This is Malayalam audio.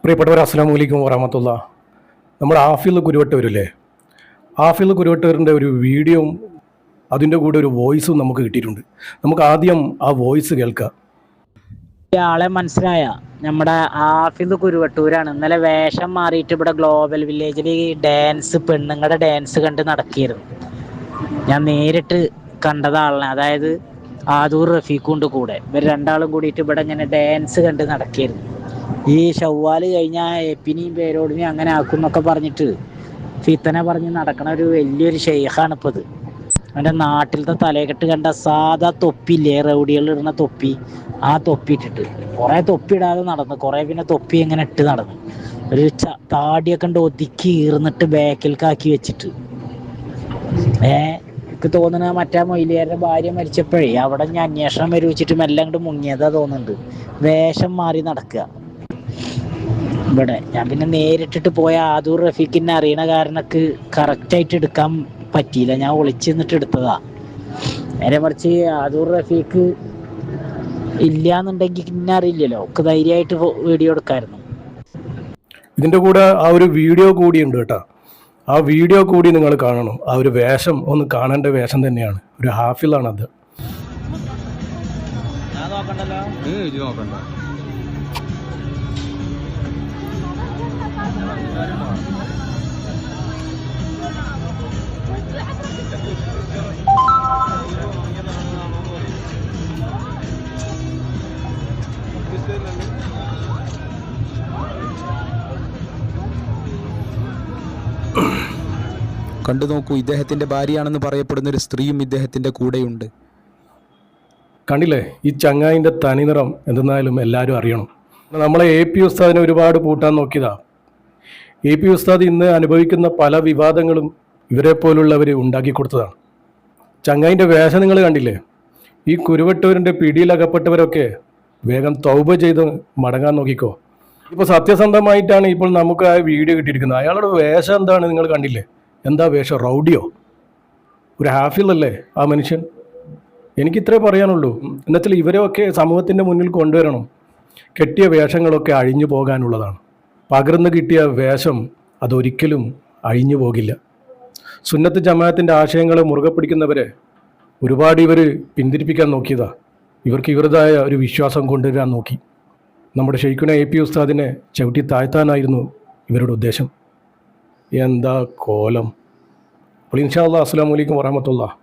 പ്രിയപ്പെട്ടവർ, അസ്സലാമു അലൈക്കും വറഹ്മത്തുള്ളാ. നമ്മുടെ ആഫിൽ കുരുവട്ടൂരില്ലേ, ആഫിൽ കുരുവട്ടൂരിൻ്റെ ഒരു വീഡിയോയും അതിൻ്റെ കൂടെ ഒരു വോയിസും നമുക്ക് കിട്ടിയിട്ടുണ്ട്. നമുക്ക് ആദ്യം ആ വോയിസ് കേൾക്കാം. ആളെ മനസ്സിലായ നമ്മുടെ ആഫിദ് കുരുവട്ടൂരാണ്. ഇന്നലെ വേഷം മാറിയിട്ട് ഇവിടെ ഗ്ലോബൽ വില്ലേജിൽ ഡാൻസ്, പെണ്ണുങ്ങളുടെ ഡാൻസ് കണ്ട് നടക്കിയിരുന്നു. ഞാൻ നേരിട്ട് കണ്ടതാളിനെ, അതായത് ആദൂർ റഫീഖുണ്ട് കൂടെ. ഇവർ രണ്ടാളും കൂടിയിട്ട് ഇവിടെ ഇങ്ങനെ ഡാൻസ് കണ്ട് നടക്കിയിരുന്നു. ഈ ഷവ്വാല് കഴിഞ്ഞാൽ എപ്പിനെയും പേരോടിനെയും അങ്ങനെ ആക്കുന്നൊക്കെ പറഞ്ഞിട്ട് ഫിത്തന പറഞ്ഞ് നടക്കണ ഒരു വലിയൊരു ഷെയ്ഖാണ് ഇപ്പോൾ ഇത്. അവൻ്റെ നാട്ടിലത്തെ തലയെക്കെട്ട് കണ്ട സാധാ തൊപ്പിയില്ലേ, റൗഡികളിലിടുന്ന തൊപ്പി, ആ തൊപ്പി ഇട്ടിട്ട് കുറേ തൊപ്പി ഇടാതെ നടന്നു, കുറേ പിന്നെ തൊപ്പി ഇങ്ങനെ ഇട്ട് നടന്നു. ഒരു താടിയൊക്കെ ഉണ്ട് ഒതുക്കി ഈർന്നിട്ട് ബാക്കിൽക്കാക്കി വെച്ചിട്ട്. എനിക്ക് തോന്നുന്നത് മറ്റേ മൊയ്ലിയാരുടെ ഭാര്യ മരിച്ചപ്പോഴേ അവിടെ ഞാൻ അന്വേഷണം വരുവിച്ചിട്ട് മെല്ലെ അങ്ങോട്ട് മുങ്ങിയതാ തോന്നുന്നുണ്ട്. വേഷം മാറി നടക്കുക ഇവിടെ. ഞാൻ പിന്നെ നേരിട്ടിട്ട് പോയ ആദൂർ റഫീഖിനെ അറിയണ കാരണക്ക് കറക്റ്റായിട്ട് എടുക്കാൻ പറ്റിയില്ല, ഞാൻ ഒളിച്ച് നിന്നിട്ട് എടുത്തതാ. നേരെ മറിച്ച് ആദൂർ റഫീഖ് ഇല്ലാന്നുണ്ടെങ്കിൽ പിന്നെ അറിയില്ലല്ലോ, ഒക്കെ ധൈര്യമായിട്ട് വീഡിയോ എടുക്കായിരുന്നു. ഇതിൻ്റെ കൂടെ ആ ഒരു വീഡിയോ കൂടി ഉണ്ട് കേട്ടോ. ആ വീഡിയോ കൂടി നിങ്ങൾ കാണണം. ആ ഒരു വേഷം ഒന്ന് കാണേണ്ട വേഷം തന്നെയാണ്. ഒരു ഹാഫിലാണത്. കണ്ടു നോക്കൂ, ഇദ്ദേഹത്തിൻ്റെ ഭാര്യയാണെന്ന് പറയപ്പെടുന്ന ഒരു സ്ത്രീയും ഇദ്ദേഹത്തിൻ്റെ കൂടെയുണ്ട്. കണ്ടില്ലേ ഈ ചങ്ങായിൻ്റെ തനിനിറം? എന്തെന്നാലും എല്ലാവരും അറിയണം. നമ്മളെ AP ഉസ്താദിനെ ഒരുപാട് പൂട്ടാൻ നോക്കിയതാ. AP ഉസ്താദ് ഇന്ന് അനുഭവിക്കുന്ന പല വിവാദങ്ങളും ഇവരെ പോലുള്ളവർ ഉണ്ടാക്കി കൊടുത്തതാണ്. ചങ്ങായിൻ്റെ വേഷം നിങ്ങൾ കണ്ടില്ലേ? ഈ കുരുവട്ടൂരിൻ്റെ പിടിയിലകപ്പെട്ടവരൊക്കെ വേഗം തൗബ ചെയ്ത് മടങ്ങാൻ നോക്കിക്കോ. ഇപ്പോൾ സത്യസന്ധമായിട്ടാണ് ഇപ്പോൾ നമുക്ക് ആ വീഡിയോ കിട്ടിയിരിക്കുന്നത്. അയാളുടെ വേഷം എന്താണ് നിങ്ങൾ കണ്ടില്ലേ? എന്താ വേഷം? റൗഡിയോ? ഒരു ഹാഫിലല്ലേ ആ മനുഷ്യൻ? എനിക്കിത്രേ പറയാനുള്ളൂ. എന്നുവെച്ചാൽ ഇവരെയൊക്കെ സമൂഹത്തിൻ്റെ മുന്നിൽ കൊണ്ടുവരണം. കെട്ടിയ വേഷങ്ങളൊക്കെ അഴിഞ്ഞു പോകാനുള്ളതാണ്. പകർന്നു കിട്ടിയ വേഷം അതൊരിക്കലും അഴിഞ്ഞു പോകില്ല. സുന്നത്ത് ജമാഅത്തിൻ്റെ ആശയങ്ങളെ മുറുകെ പിടിക്കുന്നവരെ ഒരുപാട് ഇവർ പിന്തിരിപ്പിക്കാൻ നോക്കിയതാ. ഇവർക്ക് ഇവരുടേതായ ഒരു വിശ്വാസം കൊണ്ടുവരാൻ നോക്കി. നമ്മുടെ ഷെയ്ഖുന AP ഉസ്താദിനെ ചവിട്ടി താഴ്ത്താനായിരുന്നു ഇവരുടെ ഉദ്ദേശം. എന്താ കോലം! അപ്പോൾ ഇൻഷാ അല്ലാഹ്, അസ്സലാമു അലൈക്കും വറഹ്മത്തുള്ളാഹി.